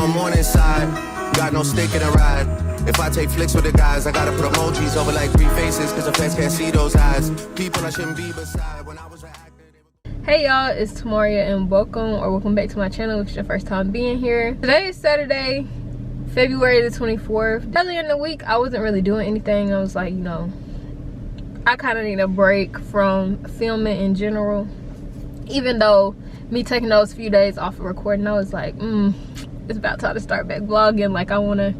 I'm on inside. Got no stick in a ride. If I take flicks with the guys, I gotta put emojis over like 3 faces, cause the fans can't see those eyes. People I shouldn't be beside. When I was an actor. Hey y'all, it's Tamaria and welcome back to my channel if it's your first time being here. Today is Saturday, February the 24th. Earlier in the week, I wasn't really doing anything. I was like, you know, I kind of need a break from filming in general. Even though me taking those few days off of recording, I was like, it's about time to start back vlogging. Like, I want to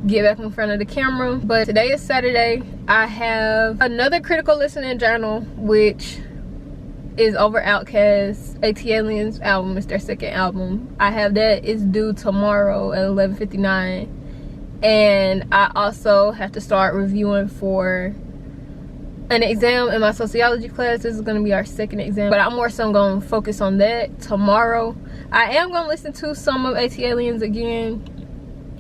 get back in front of the camera. But today is Saturday. I have another critical listening journal, which is over Outkast. ATLiens album. It's their second album. I have that. It's due tomorrow at 11:59. And I also have to start reviewing for an exam in my sociology class. This is going to be our second exam, but I'm more so going to focus on that tomorrow. I am going to listen to some of ATLiens again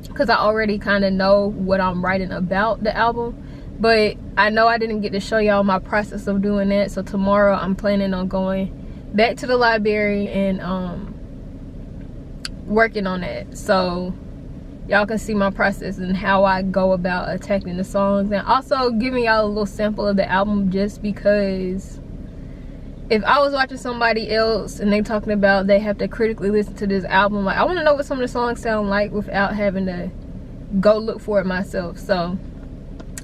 because I already kind of know what I'm writing about the album, but I know I didn't get to show y'all my process of doing that. So tomorrow I'm planning on going back to the library and working on that, so y'all can see my process and how I go about attacking the songs, and also giving y'all a little sample of the album, just because if I was watching somebody else and they talking about they have to critically listen to this album, like, I want to know what some of the songs sound like without having to go look for it myself. So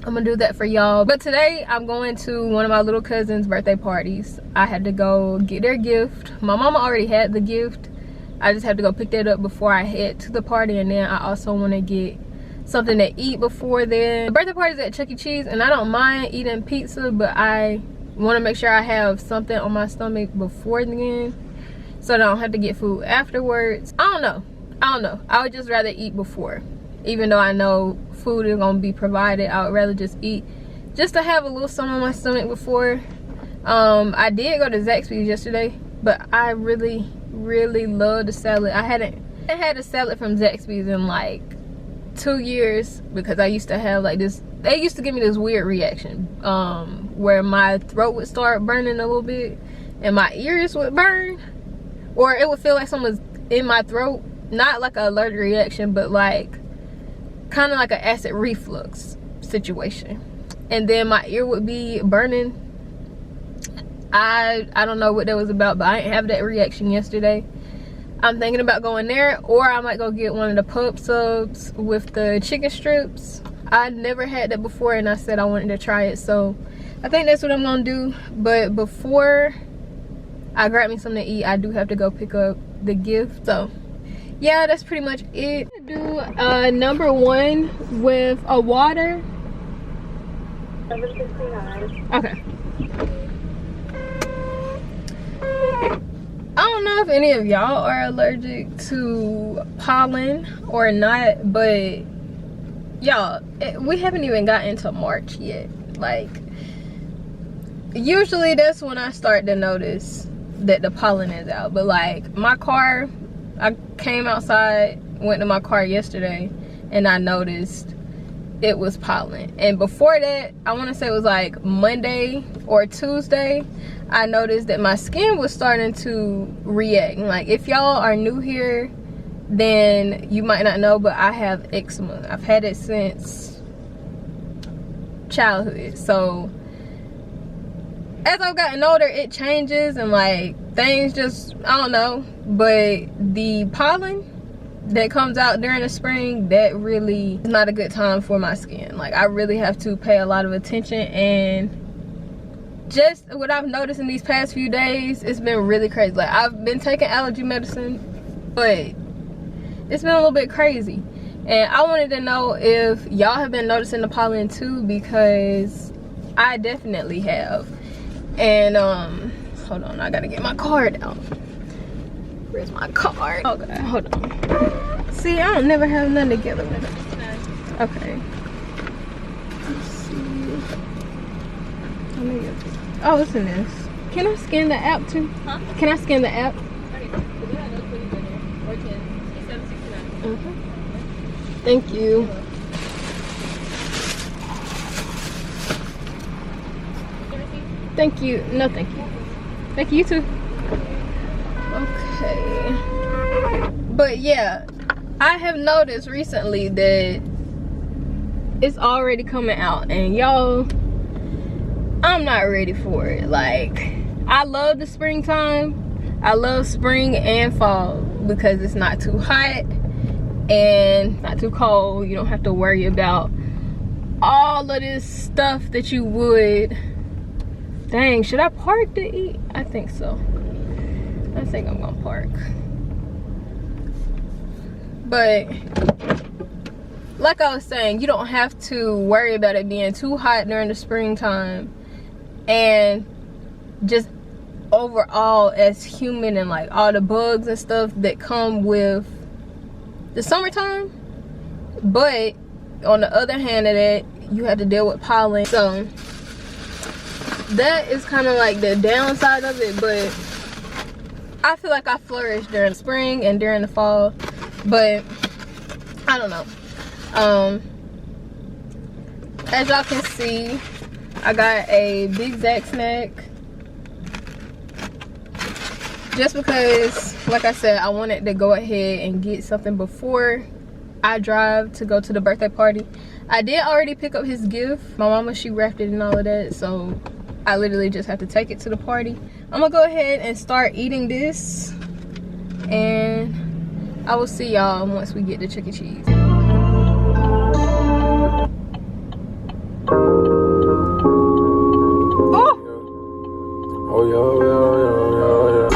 I'm gonna do that for y'all. But today I'm going to one of my little cousin's birthday parties. I had to go get their gift. My mama already had the gift. I just have to go pick that up before I head to the party, and then I also want to get something to eat before then. The birthday party is at Chuck E. Cheese, and I don't mind eating pizza, but I want to make sure I have something on my stomach before then, so that I don't have to get food afterwards. I don't know. I would just rather eat before. Even though I know food is going to be provided, I would rather just eat, just to have a little something on my stomach before. I did go to Zaxby's yesterday, but I really love the salad. I hadn't had a salad from Zaxby's in like 2 years, because I used to have like this, they used to give me this weird reaction where my throat would start burning a little bit and my ears would burn, or it would feel like someone's in my throat. Not like an allergic reaction, but like kind of like an acid reflux situation, and then my ear would be burning. I don't know what that was about, but I didn't have that reaction yesterday. I'm thinking about going there, or I might go get one of the pub subs with the chicken strips. I never had that before, and I said I wanted to try it, so I think that's what I'm gonna do. But before I grab me something to eat, I do have to go pick up the gift. So yeah, that's pretty much it. Do number 1 with a water. Okay. I don't know if any of y'all are allergic to pollen or not, but y'all, we haven't even gotten to March yet. Like, usually that's when I start to notice that the pollen is out. But like, my car, I came outside, went to my car yesterday, and I noticed it was pollen. And before that, I want to say it was like Monday or Tuesday, I noticed that my skin was starting to react. Like, if y'all are new here, then you might not know, but I have eczema. I've had it since childhood. So as I've gotten older, it changes, and like, things just, I don't know. But the pollen that comes out during the spring, that really is not a good time for my skin. Like, I really have to pay a lot of attention, and just what I've noticed in these past few days, it's been really crazy. Like, I've been taking allergy medicine, but it's been a little bit crazy. And I wanted to know if y'all have been noticing the pollen too, because I definitely have. And hold on, I gotta get my card out. Where's my card? Okay, hold on. See, I don't never have none together with it. Okay. Let's see. Oh, it's in this. Can I scan the app too? Huh? Can I scan the app? Okay. Thank you. Thank you. No, thank you. Thank you too. Okay. But yeah, I have noticed recently that it's already coming out, and y'all, I'm not ready for it. Like, I love the springtime. I love spring and fall because it's not too hot and not too cold. You don't have to worry about all of this stuff that you would. Dang, should I park to eat? I think so. I think I'm gonna park. But like I was saying, you don't have to worry about it being too hot during the springtime, and just overall as human and like all the bugs and stuff that come with the summertime. But on the other hand of that, you have to deal with pollen, so that is kind of like the downside of it. But I feel like I flourish during spring and during the fall, but I don't know. As y'all can see, I got a Big Zack snack just because, like I said, I wanted to go ahead and get something before I drive to go to the birthday party. I did already pick up his gift. My mama, she wrapped it and all of that, so I literally just have to take it to the party. I'm gonna go ahead and start eating this, and I will see y'all once we get to Chuck E. Cheese.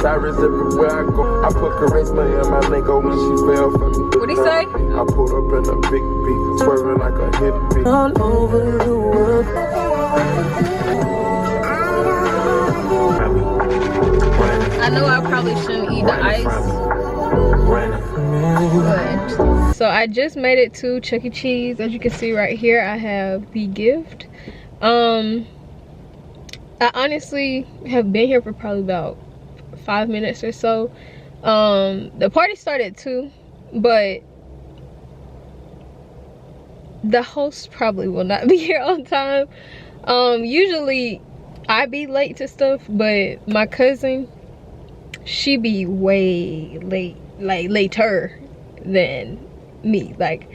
Cyrus everywhere I go. I put charisma in my lingo when she fell for me. What'd he say? I pulled up in a big beat, swerving like a hippie. All over the world. I know I probably shouldn't eat the ice. But, so I just made it to Chuck E. Cheese. As you can see right here, I have the gift. I honestly have been here for probably about 5 minutes or so. The party started too, but the host probably will not be here on time. Usually I be late to stuff, but my cousin, she be way late, like later than me. Like,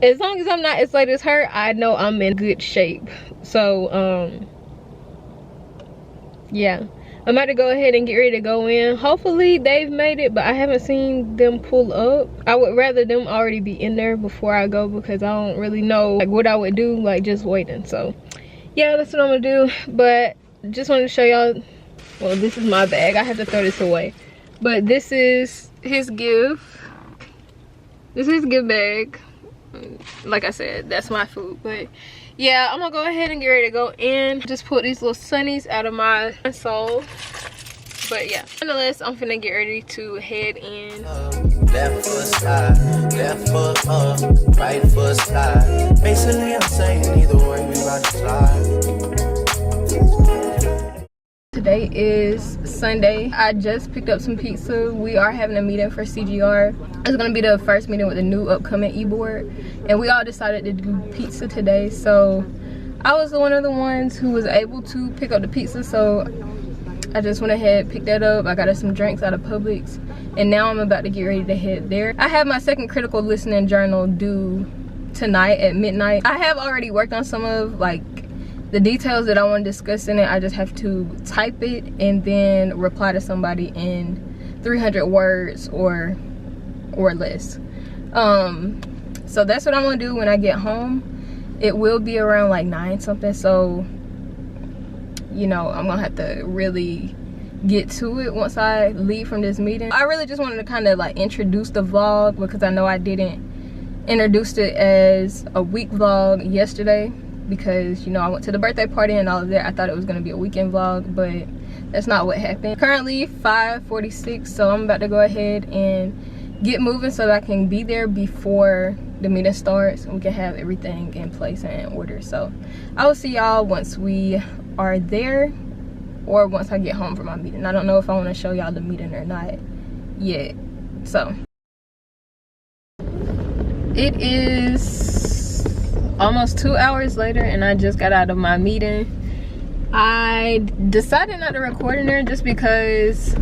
as long as I'm not as late as her, I know I'm in good shape. So yeah, I'm about to go ahead and get ready to go in. Hopefully they've made it, but I haven't seen them pull up. I would rather them already be in there before I go, because I don't really know like what I would do, like just waiting. So yeah, that's what I'm gonna do. But just wanted to show y'all. Well, this is my bag. I have to throw this away, but this is his gift. This is his gift bag. Like I said, that's my food. But yeah, I'm gonna go ahead and get ready to go in. Just put these little sunnies out of my soul. But yeah, nonetheless, I'm finna get ready to head in. Left foot slide, left foot up, right foot slide. Basically, I'm saying either way, we about to slide. Today is Sunday. I just picked up some pizza. We are having a meeting for CGR. It's gonna be the first meeting with the new upcoming e-board, and we all decided to do pizza today. So I was one of the ones who was able to pick up the pizza, so I just went ahead, picked that up. I got us some drinks out of Publix, and now I'm about to get ready to head there. I have my second critical listening journal due tonight at midnight. I have already worked on some of like the details that I want to discuss in it. I just have to type it and then reply to somebody in 300 words or less. So that's what I'm gonna do when I get home. It will be around like 9 something, so you know, I'm gonna have to really get to it once I leave from this meeting. I really just wanted to kind of like introduce the vlog, because I know I didn't introduce it as a week vlog yesterday, because you know I went to the birthday party and all of that. I thought it was gonna be a weekend vlog, but that's not what happened. Currently 5:46, so I'm about to go ahead and get moving so that I can be there before the meeting starts and we can have everything in place and in order. So I will see y'all once we are there, or once I get home from my meeting. I don't know if I want to show y'all the meeting or not yet. So it is almost 2 hours later and I just got out of my meeting. I decided not to record in there just because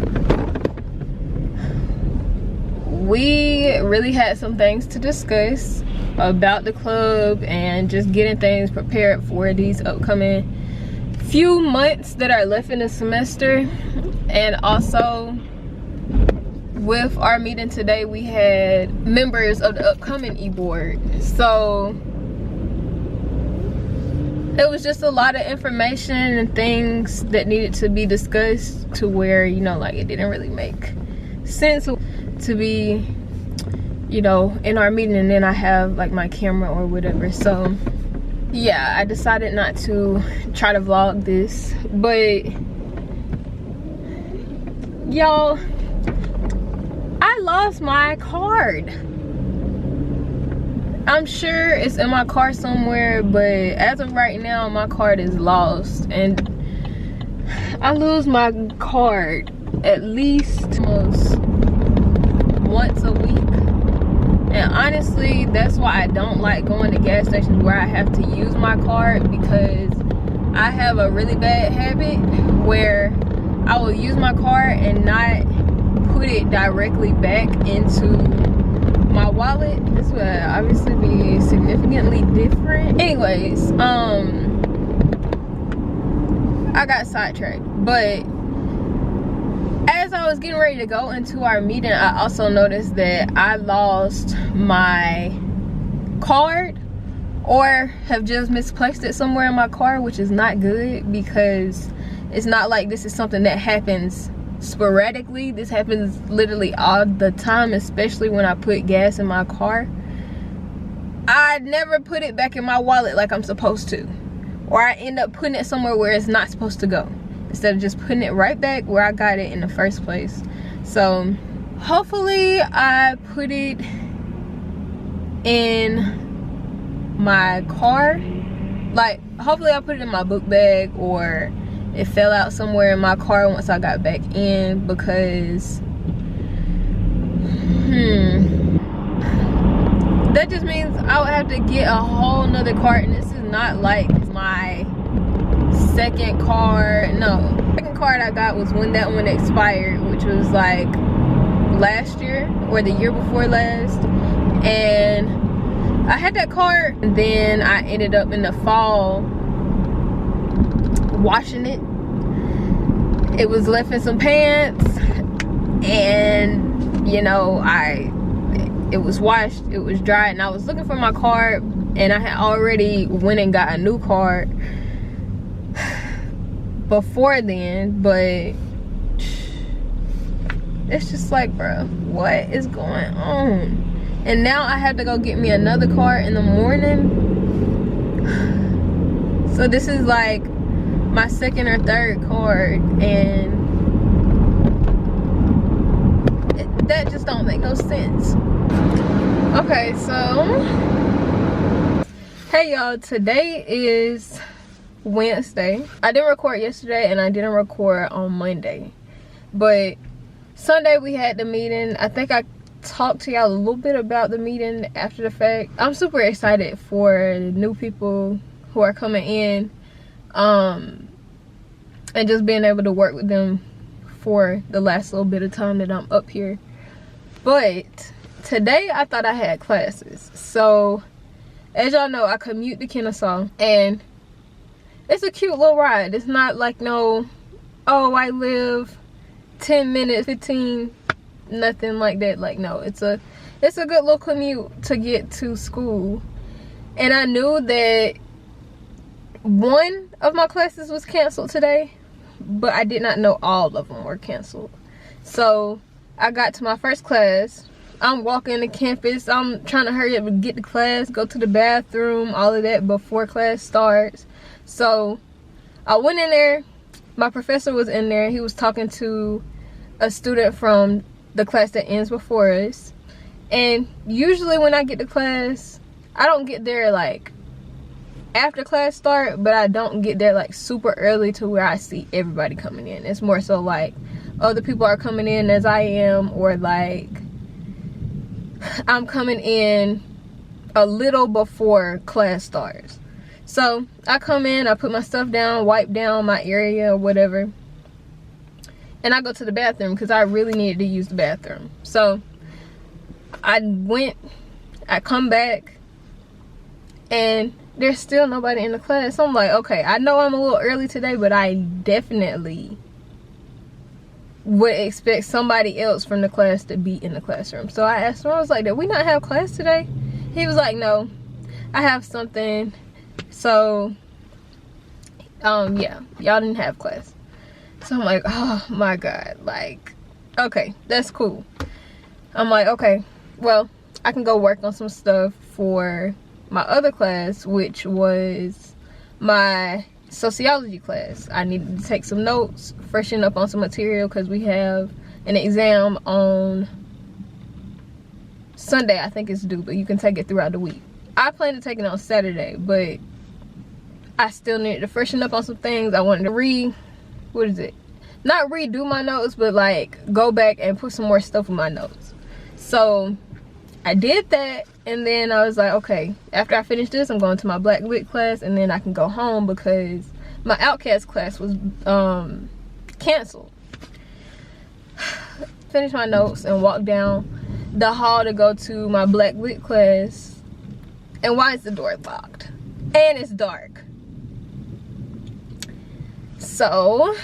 we really had some things to discuss about the club and just getting things prepared for these upcoming few months that are left in the semester. And also with our meeting today, we had members of the upcoming e-board, so it was just a lot of information and things that needed to be discussed, to where, you know, like, it didn't really make sense to be, you know, in our meeting and then I have like my camera or whatever. So yeah, I decided not to try to vlog this. But y'all, I lost my card. I'm sure it's in my car somewhere, but as of right now, my card is lost. And I lose my card at least almost once a week. And honestly, that's why I don't like going to gas stations where I have to use my card, because I have a really bad habit where I will use my card and not put it directly back into my wallet. This would obviously be significantly different. Anyways, I got sidetracked. But as I was getting ready to go into our meeting, I also noticed that I lost my card, or have just misplaced it somewhere in my car, which is not good, because it's not like this is something that happens sporadically. This happens literally all the time, especially when I put gas in my car. I never put it back in my wallet like I'm supposed to, or I end up putting it somewhere where it's not supposed to go, instead of just putting it right back where I got it in the first place. So hopefully I put it in my car, like hopefully I put it in my book bag, or it fell out somewhere in my car once I got back in, because that just means I would have to get a whole nother card. And this is not like my second card. No, second card I got was when that one expired, which was like last year or the year before last. And I had that card, and then I ended up in the fall washing it. It was left in some pants, and you know, it was washed, it was dry, and I was looking for my card, and I had already went and got a new card before then. But it's just like, bro, what is going on? And now I have to go get me another card in the morning. So this is like my second or third card, and that just don't make no sense. Okay, so hey y'all, today is Wednesday. I didn't record yesterday and I didn't record on Monday, but Sunday we had the meeting. I think I talked to y'all a little bit about the meeting after the fact. I'm super excited for the new people who are coming in, and just being able to work with them for the last little bit of time that I'm up here. But today I thought I had classes. So as y'all know, I commute to Kennesaw, and it's a cute little ride. It's not like no, oh, I live 10 minutes, 15, nothing like that. Like, no, it's a good little commute to get to school. And I knew that one of my classes was canceled today, but I did not know all of them were canceled. So I got to my first class. I'm walking to campus. I'm trying to hurry up and get to class, go to the bathroom, all of that before class starts. So I went in there. My professor was in there. He was talking to a student from the class that ends before us. And usually when I get to class, I don't get there like after class start, but I don't get there like super early to where I see everybody coming in. It's more so like other people are coming in as I am, or like I'm coming in a little before class starts. So I come in, I put my stuff down, wipe down my area or whatever, and I go to the bathroom because I really needed to use the bathroom. So I come back and there's still nobody in the class. So I'm like, okay, I know I'm a little early today, but I definitely would expect somebody else from the class to be in the classroom. So I asked him, I was like, did we not have class today? He was like, no, I have something. So yeah, y'all didn't have class. So I'm like, oh my god, like, okay, that's cool. I'm like, okay, well, I can go work on some stuff for my other class, which was my sociology class. I needed to take some notes, freshen up on some material, because we have an exam on Sunday, I think it's due, but you can take it throughout the week. I plan to take it on Saturday, but I still needed to freshen up on some things. I wanted to not redo my notes, but like go back and put some more stuff in my notes. So I did that, and then I was like, okay, after I finish this, I'm going to my Black Lit class, and then I can go home because my Outcast class was canceled. Finish my notes and walk down the hall to go to my Black Lit class. And why is the door locked? And it's dark. So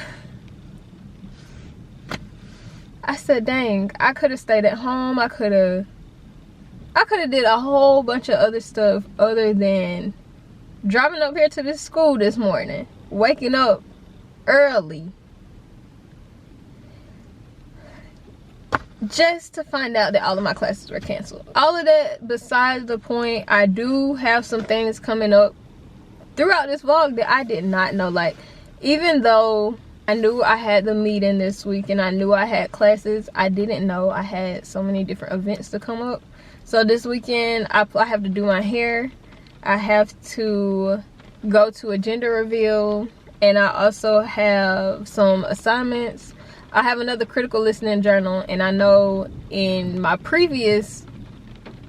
I said, dang, I could have stayed at home. I could have did a whole bunch of other stuff other than driving up here to this school this morning, waking up early, just to find out that all of my classes were canceled. All of that besides the point, I do have some things coming up throughout this vlog that I did not know. Like, even though I knew I had the meeting this week and I knew I had classes, I didn't know I had so many different events to come up. So this weekend, I have to do my hair. I have to go to a gender reveal. And I also have some assignments. I have another critical listening journal. And I know in my previous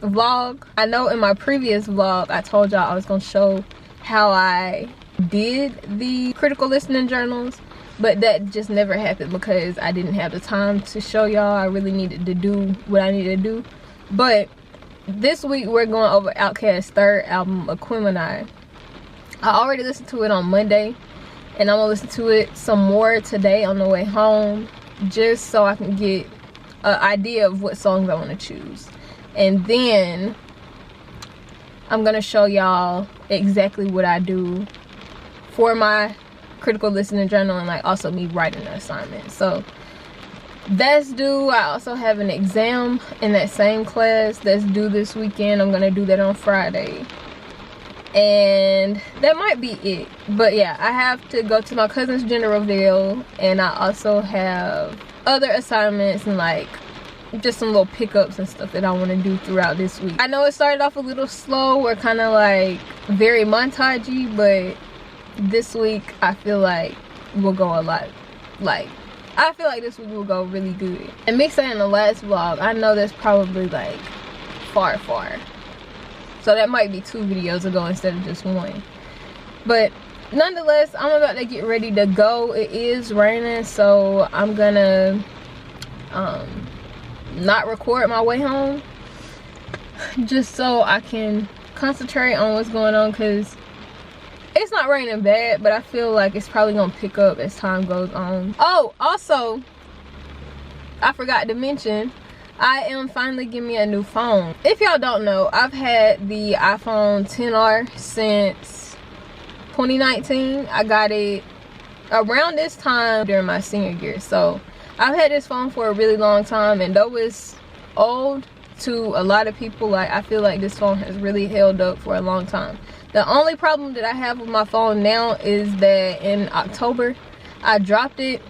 vlog, I told y'all I was going to show how I did the critical listening journals. But that just never happened because I didn't have the time to show y'all. I really needed to do what I needed to do. But this week we're going over Outkast's third album, Aquemini. I already listened to it on Monday, and I'm gonna listen to it some more today on the way home, just so I can get an idea of what songs I want to choose. And then I'm gonna show y'all exactly what I do for my critical listening journal, and like also me writing the assignment. So that's due. I also have an exam in that same class that's due this weekend. I'm gonna do that on Friday, and that might be it. But yeah, I have to go to my cousin's gender reveal, and I also have other assignments and like just some little pickups and stuff that I want to do throughout this week. I know it started off a little slow. We're kind of like very montagey, but this week I feel like we'll go a lot. Like, I feel like this week will go really good. And me saying the last vlog, I know that's probably like far. So that might be 2 videos ago instead of just 1. But nonetheless, I'm about to get ready to go. It is raining, so I'm gonna not record my way home, just so I can concentrate on what's going on, because it's not raining bad, but I feel like it's probably gonna pick up as time goes on. Oh, also, I forgot to mention, I am finally getting me a new phone. If y'all don't know, I've had the iPhone XR since 2019. I got it around this time during my senior year. So I've had this phone for a really long time, and though it's old to a lot of people, like, I feel like this phone has really held up for a long time. The only problem that I have with my phone now is that in October, I dropped it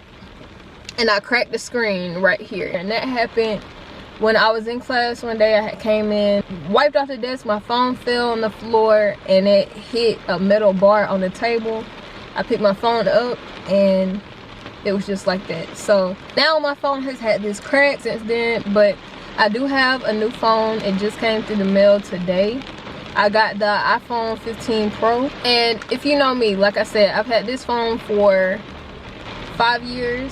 and I cracked the screen right here. And that happened when I was in class one day. I came in, wiped off the desk, my phone fell on the floor and it hit a metal bar on the table. I picked my phone up and it was just like that. So now my phone has had this crack since then, but I do have a new phone. It just came through the mail today. I got the iPhone 15 Pro, and if you know me, like I said, I've had this phone for 5 years,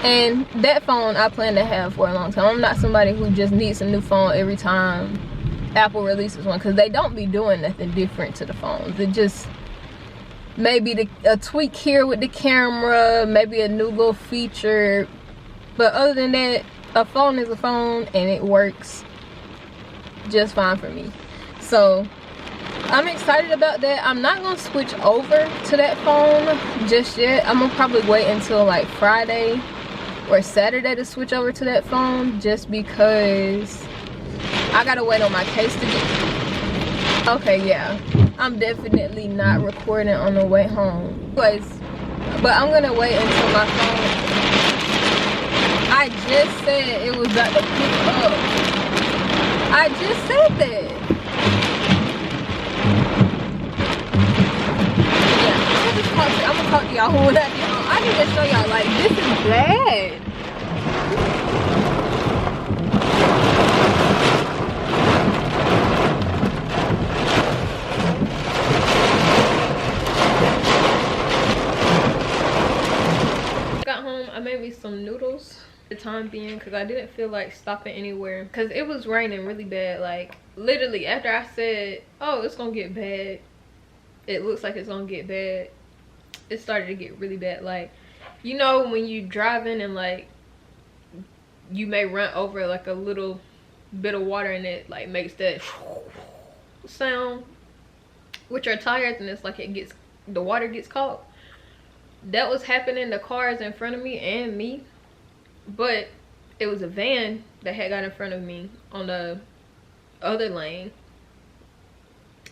And that phone I plan to have for a long time. I'm not somebody who just needs a new phone every time Apple releases one, because they don't be doing nothing different to the phones. It just maybe a tweak here with the camera, maybe a new little feature, but other than that, a phone is a phone and it works just fine for me. So I'm excited about that. I'm not gonna switch over to that phone just yet. I'm gonna probably wait until like Friday or Saturday to switch over to that phone, just because I gotta wait on my case to get. Okay, yeah, I'm definitely not recording on the way home. Anyways, but I'm gonna wait until my phone. I just said it was about to pick up. I just said that. Yeah, I'm gonna talk to y'all when I get home. I need to show y'all, like, this is bad. Got home, I made me some noodles for the time being, because I didn't feel like stopping anywhere, because it was raining really bad. Like, literally after I said, oh, it's gonna get bad, it looks like it's gonna get bad, it started to get really bad. Like, you know when you driving and like you may run over like a little bit of water and it like makes that sound with your tires, and it's like the water gets caught. That was happening to cars in front of me and me, but it was a van that had got in front of me on the other lane,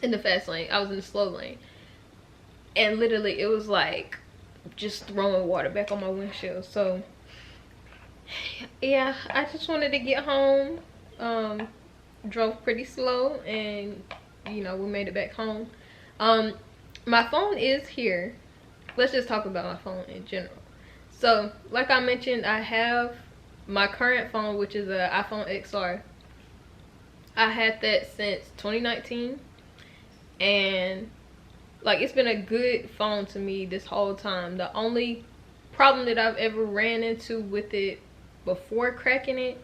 in the fast lane. I was in the slow lane, and literally it was like just throwing water back on my windshield. So yeah, I just wanted to get home. Drove pretty slow, and you know, we made it back home. My phone is here. Let's just talk about my phone in general. So like I mentioned, I have my current phone, which is an iPhone XR. I had that since 2019, and like, it's been a good phone to me this whole time. The only problem that I've ever ran into with it before cracking it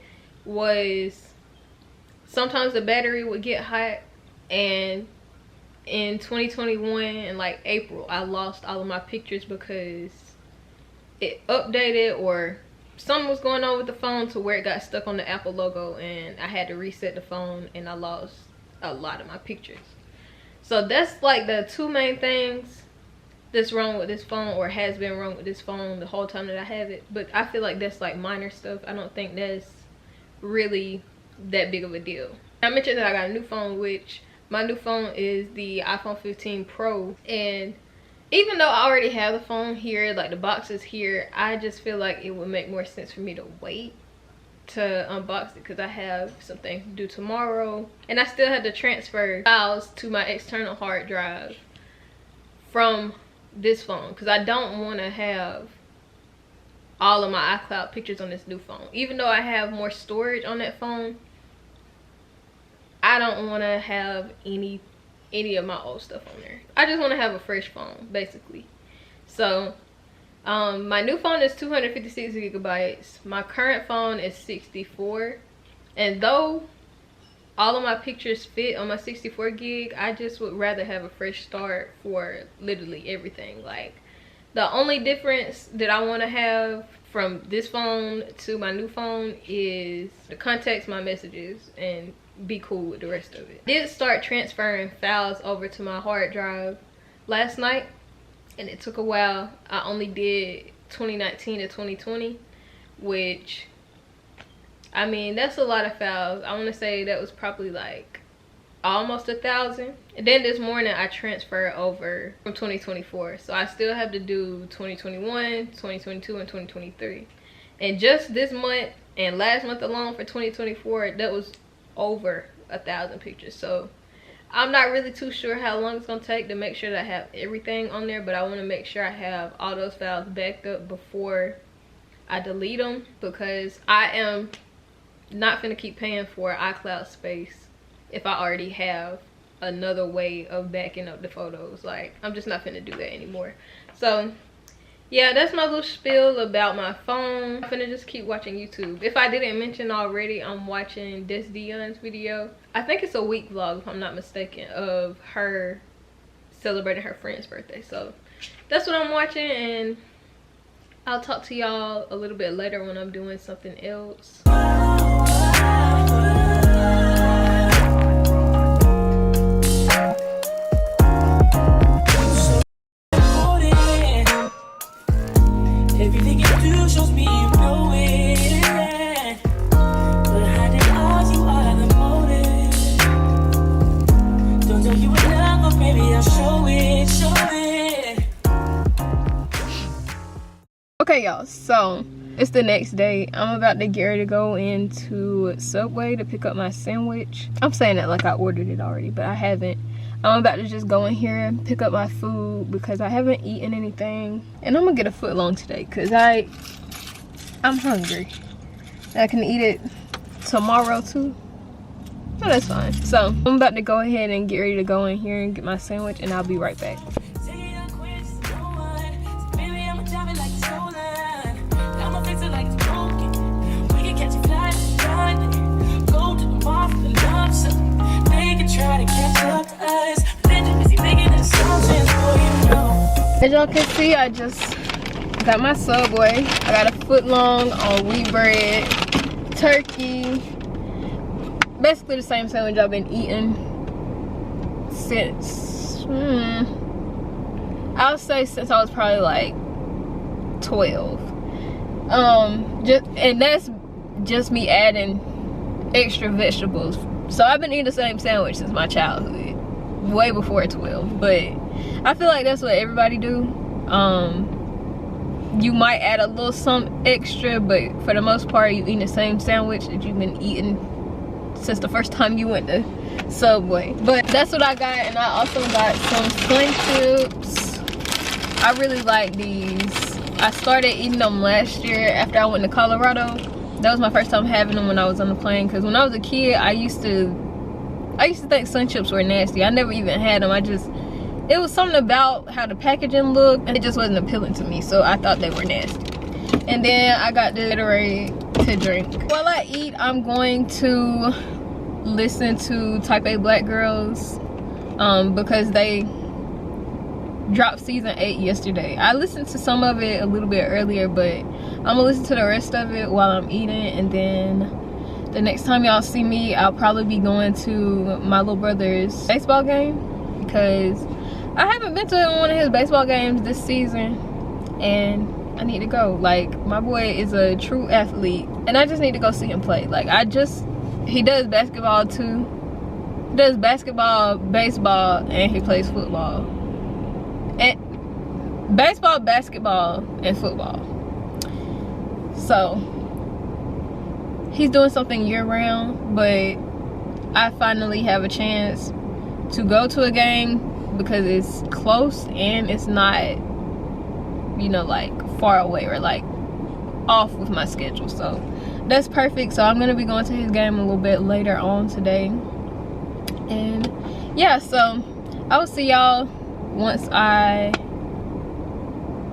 was sometimes the battery would get hot, and in 2021 in like April, I lost all of my pictures because it updated or something was going on with the phone to where it got stuck on the Apple logo, and I had to reset the phone, and I lost a lot of my pictures. So that's like the two main things that's wrong with this phone, or has been wrong with this phone the whole time that I have it. But I feel like that's like minor stuff. I don't think that's really that big of a deal. I mentioned that I got a new phone, which my new phone is the iPhone 15 Pro, and even though I already have the phone here, like the box is here, I just feel like it would make more sense for me to wait to unbox it, because I have some things to do tomorrow, and I still have to transfer files to my external hard drive from this phone, because I don't want to have all of my iCloud pictures on this new phone. Even though I have more storage on that phone, I don't want to have any of my old stuff on there. I just want to have a fresh phone, basically. So my new phone is 256 gigabytes. My current phone is 64, and though all of my pictures fit on my 64 gig, I just would rather have a fresh start for literally everything. Like, the only difference that I want to have from this phone to my new phone is the contacts, my messages, and be cool with the rest of it. I did start transferring files over to my hard drive last night, and it took a while. I only did 2019 to 2020, which, I mean, that's a lot of files. I want to say that was probably like almost 1,000. And then this morning I transferred over from 2024, so I still have to do 2021, 2022, and 2023. And just this month and last month alone for 2024, that was over 1,000 pictures. So I'm not really too sure how long it's gonna take to make sure that I have everything on there, but I want to make sure I have all those files backed up before I delete them, because I am not gonna keep paying for iCloud space if I already have another way of backing up the photos. Like, I'm just not gonna do that anymore. So yeah, that's my little spiel about my phone. I'm finna just keep watching YouTube. If I didn't mention already, I'm watching Daejionne's video. I think it's a week vlog if I'm not mistaken, of her celebrating her friend's birthday. So that's what I'm watching, and I'll talk to y'all a little bit later when I'm doing something else. Everything you do shows me you know it. But hiding all you are the motive. Don't know you enough, but maybe I'll show it, show it. Okay, y'all, so it's the next day. I'm about to get ready to go into Subway to pick up my sandwich. I'm saying that like I ordered it already, but I haven't. I'm about to just go in here and pick up my food because I haven't eaten anything. And I'm gonna get a foot long today because I'm hungry. I can eat it tomorrow too. So that's fine. So I'm about to go ahead and get ready to go in here and get my sandwich, and I'll be right back. As y'all can see, I just got my Subway. I got a foot long on wheat bread, turkey. Basically the same sandwich I've been eating since, I'll say since I was probably like 12. And that's just me adding extra vegetables. So I've been eating the same sandwich since my childhood, way before 12. But I feel like that's what everybody do. You might add a little something extra, but for the most part you eating the same sandwich that you've been eating since the first time you went to Subway. But that's what I got, and I also got some Sling chips. I really like these. I started eating them last year after I went to Colorado. That was my first time having them when I was on the plane, because when I was a kid I used to think Sun chips were nasty. I never even had them. It was something about how the packaging looked, and it just wasn't appealing to me, so I thought they were nasty. And then I got the Gatorade to drink. While I eat, I'm going to listen to Type A Black Girls because they dropped season 8 yesterday. I listened to some of it a little bit earlier, but I'm gonna listen to the rest of it while I'm eating, and then the next time y'all see me, I'll probably be going to my little brother's baseball game, because I haven't been to one of his baseball games this season, and I need to go. Like, my boy is a true athlete, and I just need to go see him play. Like, he does basketball too. He does basketball, baseball, and he plays football. And baseball, basketball, and football. So he's doing something year-round, but I finally have a chance to go to a game because it's close and it's not, you know, like far away or like off with my schedule. So that's perfect. So I'm gonna be going to his game a little bit later on today, and yeah, so I will see y'all once I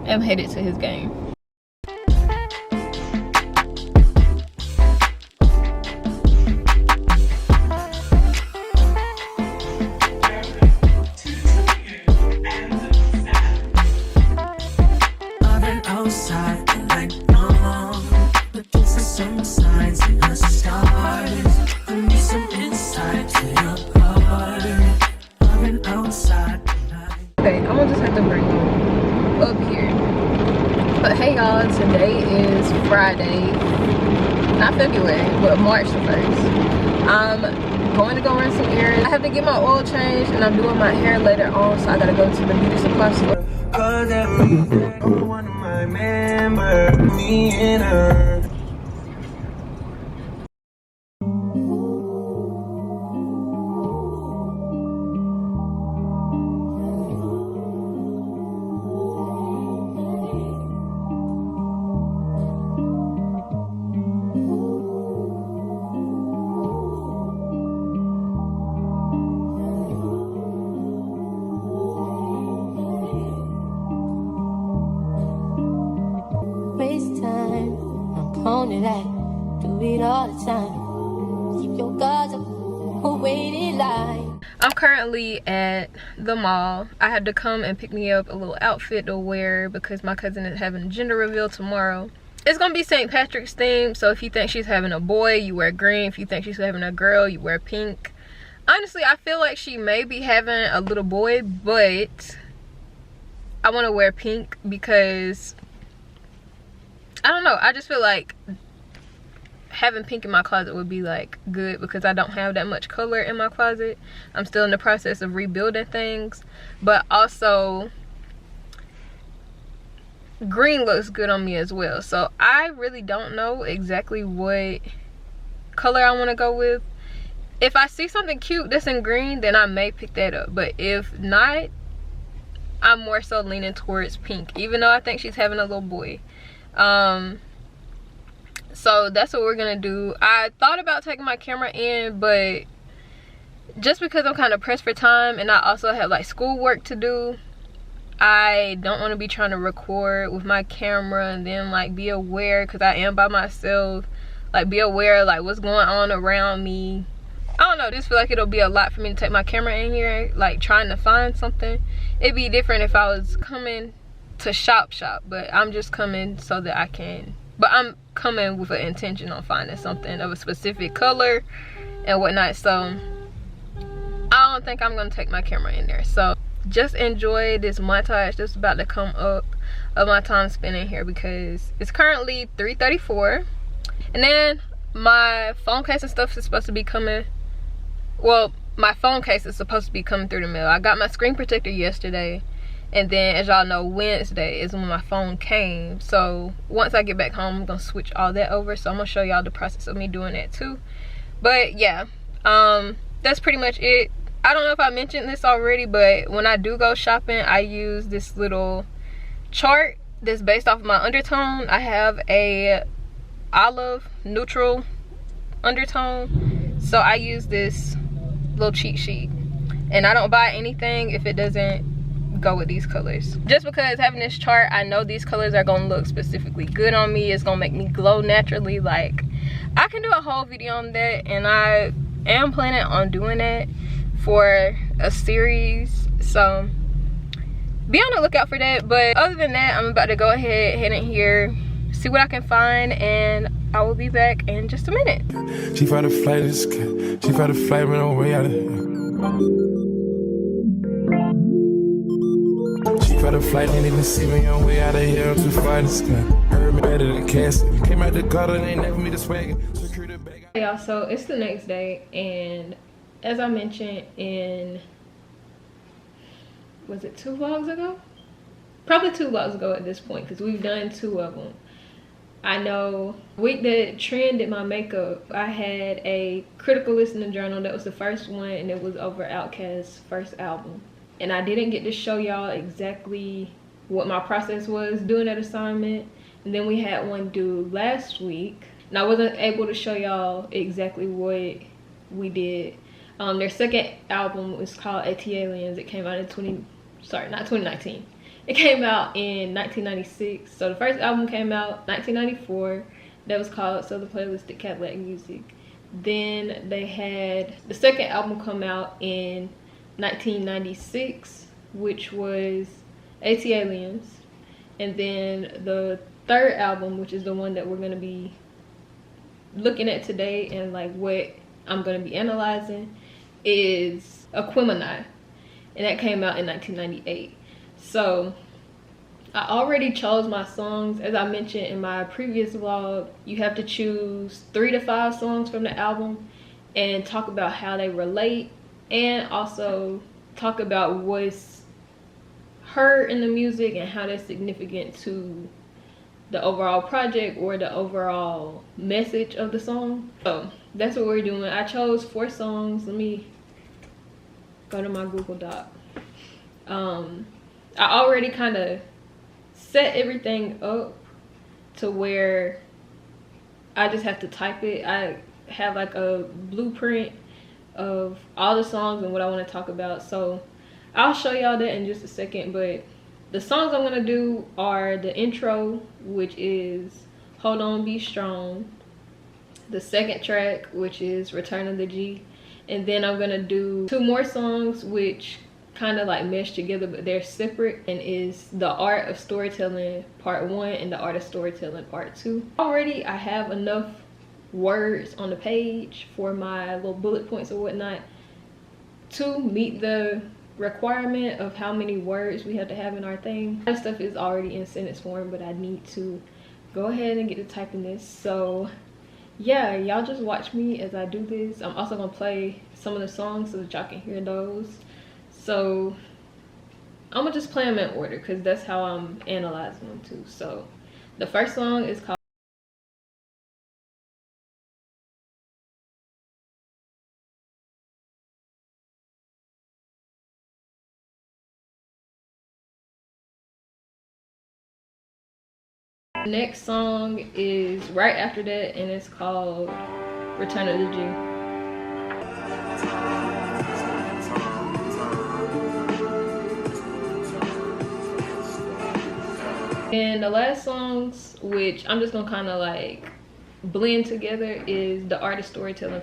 am headed to his game. Okay, I'm gonna just have to bring you up here. But hey y'all, today is Friday, not February, but March the 1st. I'm going to go run some errands. I have to get my oil changed, and I'm doing my hair later on, so I gotta go to the beauty supply store. Cause every day one of my members, me and her. that. Do it all the time. Keep your guards up. Who waited line? I'm currently at the mall. I had to come and pick me up a little outfit to wear because my cousin is having a gender reveal tomorrow. It's gonna be St. Patrick's theme, so if you think she's having a boy, you wear green. If you think she's having a girl, you wear pink. Honestly, I feel like she may be having a little boy, but I want to wear pink because I don't know, I just feel like having pink in my closet would be like good because I don't have that much color in my closet. I'm still in the process of rebuilding things, but also green looks good on me as well. So I really don't know exactly what color I want to go with. If I see something cute that's in green, then I may pick that up, but if not, I'm more so leaning towards pink, even though I think she's having a little boy. So that's what we're gonna do. I thought about taking my camera in, but just because I'm kind of pressed for time and I also have like schoolwork to do, I don't want to be trying to record with my camera and then like be aware, because I am by myself, like be aware of like what's going on around me. I don't know, just feel like it'll be a lot for me to take my camera in here, like trying to find something. It'd be different if I was coming to shop, but I'm just coming so that I can, but I'm coming with an intention on finding something of a specific color and whatnot. So I don't think I'm gonna take my camera in there. So just enjoy this montage that's about to come up of my time spending here, because it's currently 3:34, and then my phone case and stuff is supposed to be coming. Well, my phone case is supposed to be coming through the mail. I got my screen protector yesterday, and then as y'all know, Wednesday is when my phone came. So once I get back home, I'm gonna switch all that over. So I'm gonna show y'all the process of me doing that too. But yeah, that's pretty much it. I don't know if I mentioned this already, but when I do go shopping, I use this little chart that's based off of my undertone. I have a olive neutral undertone, so I use this little cheat sheet, and I don't buy anything if it doesn't go with these colors, just because having this chart, I know these colors are gonna look specifically good on me. It's gonna make me glow naturally. Like, I can do a whole video on that, and I am planning on doing that for a series, so be on the lookout for that. But other than that, I'm about to go ahead in here, see what I can find, and I will be back in just a minute. She found a flight, she found a flight, ran away out of here. She found a flight, ain't even see me on way out of here. I'm too far in the sky. Heard me better than Cassie. Came out the gutter, they never me the swagger. Secured the bag. Hey y'all, so it's the next day, and as I mentioned in, was it 2 vlogs ago? Probably 2 vlogs ago at this point, because we've done 2 of them. I know with the trend in my makeup, I had a critical listening journal. That was the first one, and it was over Outkast's first album. And I didn't get to show y'all exactly what my process was doing that assignment. And then we had one due last week, and I wasn't able to show y'all exactly what we did. Their second album was called Aliens. It came out in 2019. It came out in 1996. So the first album came out 1994. That was called So the Playlistic Cadillac Music. Then they had the second album come out in 1996, which was Aliens. And then the third album, which is the one that we're going to be looking at today and like what I'm going to be analyzing, is Aquemini, and that came out in 1998. So I already chose my songs. As I mentioned in my previous vlog, you have to choose 3 to 5 songs from the album and talk about how they relate, and also talk about what's heard in the music and how that's significant to the overall project or the overall message of the song. So that's what we're doing. I chose 4 songs. Let me go to my Google Doc. I already kind of set everything up to where I just have to type it. I have like a blueprint of all the songs and what I want to talk about, so I'll show y'all that in just a second. But the songs I'm going to do are the intro, which is Hold On Be Strong, the second track, which is Return of the G, and then I'm gonna do 2 more songs which kind of like mesh together, but they're separate, and is The Art of Storytelling Part 1 and The Art of Storytelling Part 2. Already I have enough words on the page for my little bullet points or whatnot to meet the requirement of how many words we have to have in our thing. That stuff is already in sentence form, but I need to go ahead and get to typing this. So yeah, y'all just watch me as I do this. I'm also gonna play some of the songs so that y'all can hear those. So I'm gonna just play them in order because that's how I'm analyzing them too. So the first song is called Next song is right after that, and it's called Return of the G. And the last songs, which I'm just gonna kind of like blend together, is The Art of Storytelling.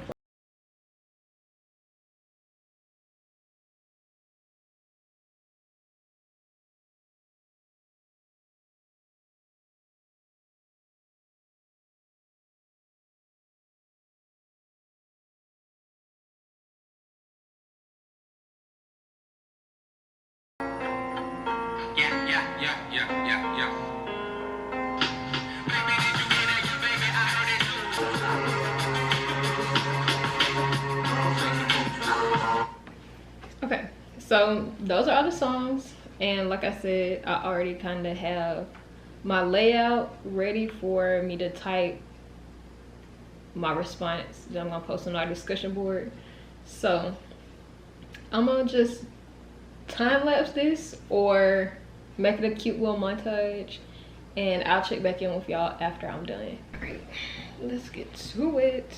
Okay, so those are all the songs, and like I said, I already kind of have my layout ready for me to type my response that I'm gonna post on our discussion board. So I'm gonna just time lapse this or make it a cute little montage, and I'll check back in with y'all after I'm done. Great, let's get to it.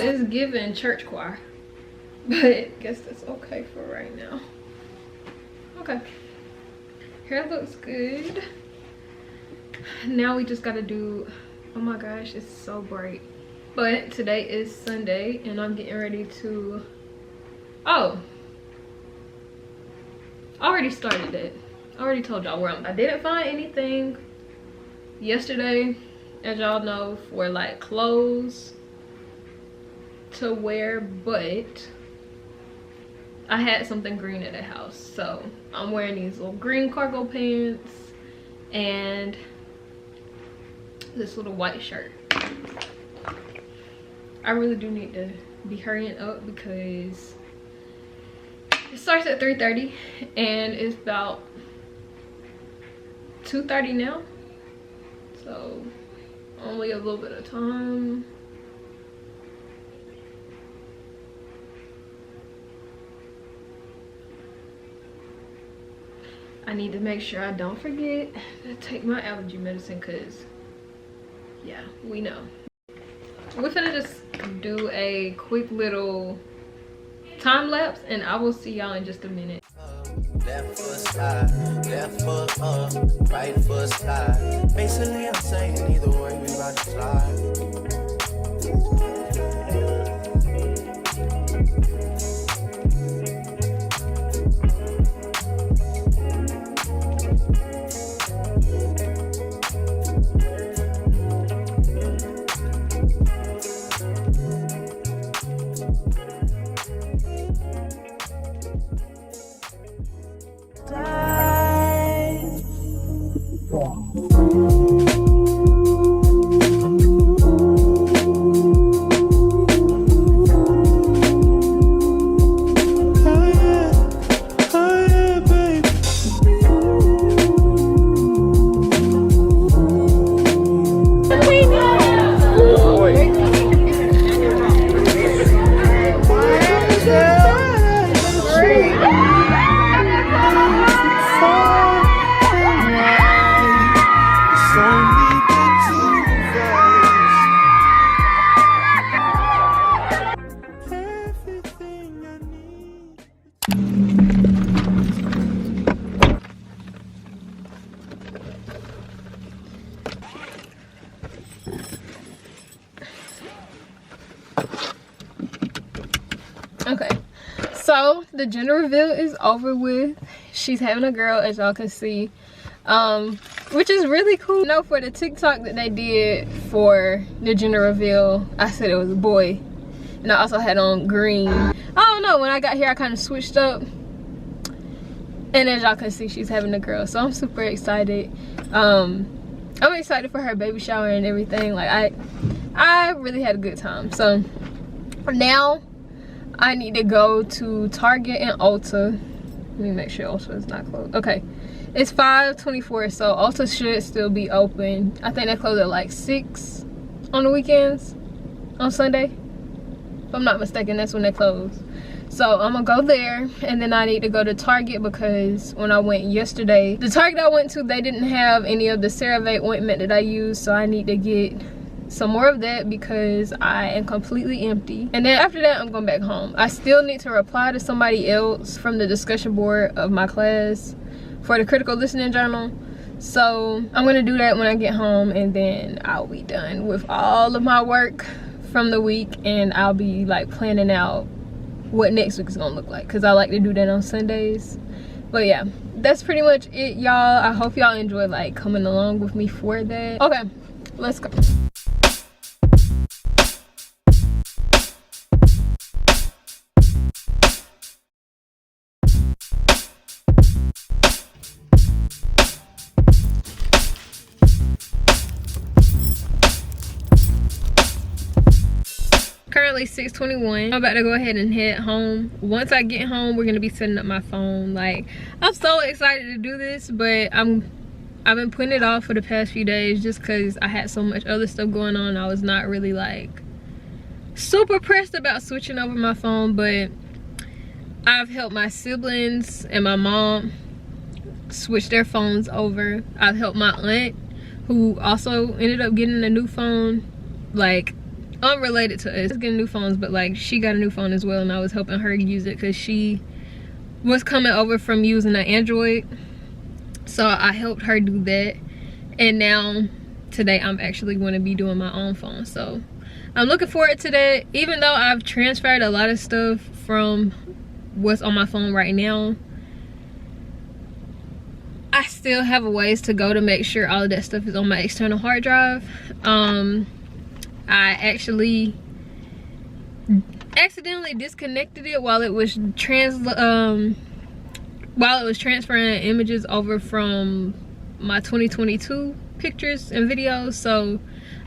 It's given church choir, but I guess that's okay for right now. Okay, hair looks good. Now we just gotta do, oh my gosh, it's so bright. But today is Sunday and I'm getting ready to, oh, I already started it. I already told y'all where I didn't find anything yesterday, as y'all know, for like clothes to wear, but I had something green at the house, so I'm wearing these little green cargo pants and this little white shirt. I really do need to be hurrying up because it starts at 3:30 and it's about 2:30 now, so only a little bit of time. I need to make sure I don't forget to take my allergy medicine, because yeah, we know. We're gonna just do a quick little time lapse and I will see y'all in just a minute. Left foot slide, left foot up, right foot slide. Basically I'm saying either way we about to slide. Okay, so the gender reveal is over with. She's having a girl, as y'all can see, which is really cool. You know, for the TikTok that they did for the gender reveal, I said it was a boy, and I also had on green. I don't know, when I got here I kind of switched up, and as y'all can see, she's having a girl, so I'm super excited. I'm excited for her baby shower and everything. Like, I really had a good time. So now I need to go to Target and Ulta. Let me make sure Ulta is not closed. Okay, it's 5:24, so Ulta should still be open. I think they close at like 6 on the weekends, on Sunday. If I'm not mistaken, that's when they close. So I'm gonna go there, and then I need to go to Target because when I went yesterday, the Target I went to, they didn't have any of the CeraVe ointment that I use, so I need to get some more of that because I am completely empty. And then after that, I'm going back home. I still need to reply to somebody else from the discussion board of my class for the critical listening journal. So I'm gonna do that when I get home, and then I'll be done with all of my work from the week, and I'll be like planning out what next week is gonna look like, because I like to do that on Sundays. But yeah, that's pretty much it, y'all. I hope y'all enjoy like coming along with me for that. Okay, let's go. Currently 6:21. I'm about to go ahead and head home. Once I get home, we're gonna be setting up my phone. Like, I'm so excited to do this, but I've been putting it off for the past few days just because I had so much other stuff going on. I was not really like super pressed about switching over my phone, but I've helped my siblings and my mom switch their phones over. I've helped my aunt, who also ended up getting a new phone, like unrelated to us getting new phones, but like she got a new phone as well, and I was helping her use it because she was coming over from using an Android, so I helped her do that. And now today I'm actually going to be doing my own phone, so I'm looking forward to that. Even though I've transferred a lot of stuff from what's on my phone right now, I still have a ways to go to make sure all of that stuff is on my external hard drive. I actually accidentally disconnected it while it was transferring images over from my 2022 pictures and videos, so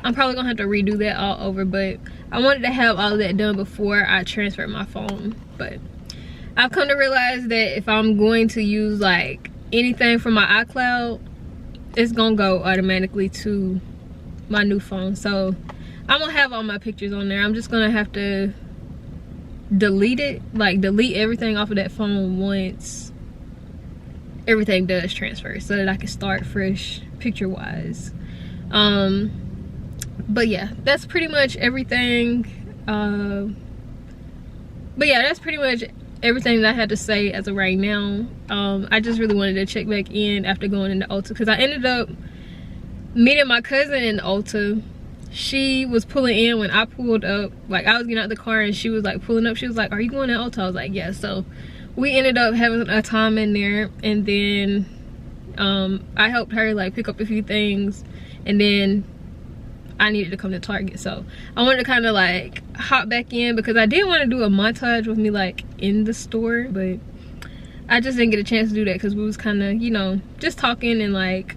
I'm probably gonna have to redo that all over. But I wanted to have all of that done before I transferred my phone. But I've come to realize that if I'm going to use like anything from my iCloud, it's gonna go automatically to my new phone. So I'm gonna have all my pictures on there. I'm just gonna have to delete it, like delete everything off of that phone once everything does transfer, so that I can start fresh picture wise. But yeah, that's pretty much everything. But yeah, that's pretty much everything that I had to say as of right now. I just really wanted to check back in after going into Ulta, because I ended up meeting my cousin in Ulta. She was pulling in when I pulled up. Like, I was getting out the car and she was like pulling up. She was like, "Are you going to Ulta?" I was like, "Yeah." So we ended up having a time in there, and then I helped her like pick up a few things, and then I needed to come to Target. So I wanted to kind of like hop back in because I did want to do a montage with me like in the store, but I just didn't get a chance to do that because we was kind of, you know, just talking and like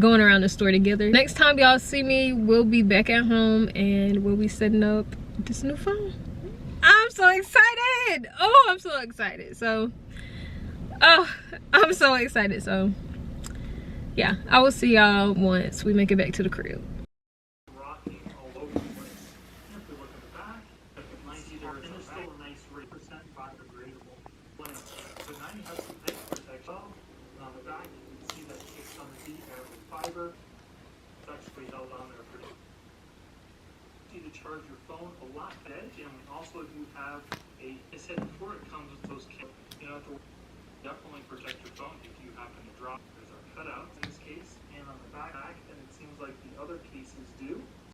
going around the store together. Next time y'all see me, we'll be back at home and we'll be setting up this new phone. I'm so excited. Oh, I'm so excited. So I'm so excited. So yeah, I will see y'all once we make it back to the crib. Rocking all over the place. If we look at the back, there's still a nice 3% biodegradable lens. So 90 has some thick protection. And on the back, you can see that 600 with fiber. It's actually held on there pretty. You to charge your phone a lot edge, and we also do have a. I said before, it comes with those. You know, to definitely protect your phone if you happen to drop. There's our cutouts in this case, and on the back, and it seems like the other cases do.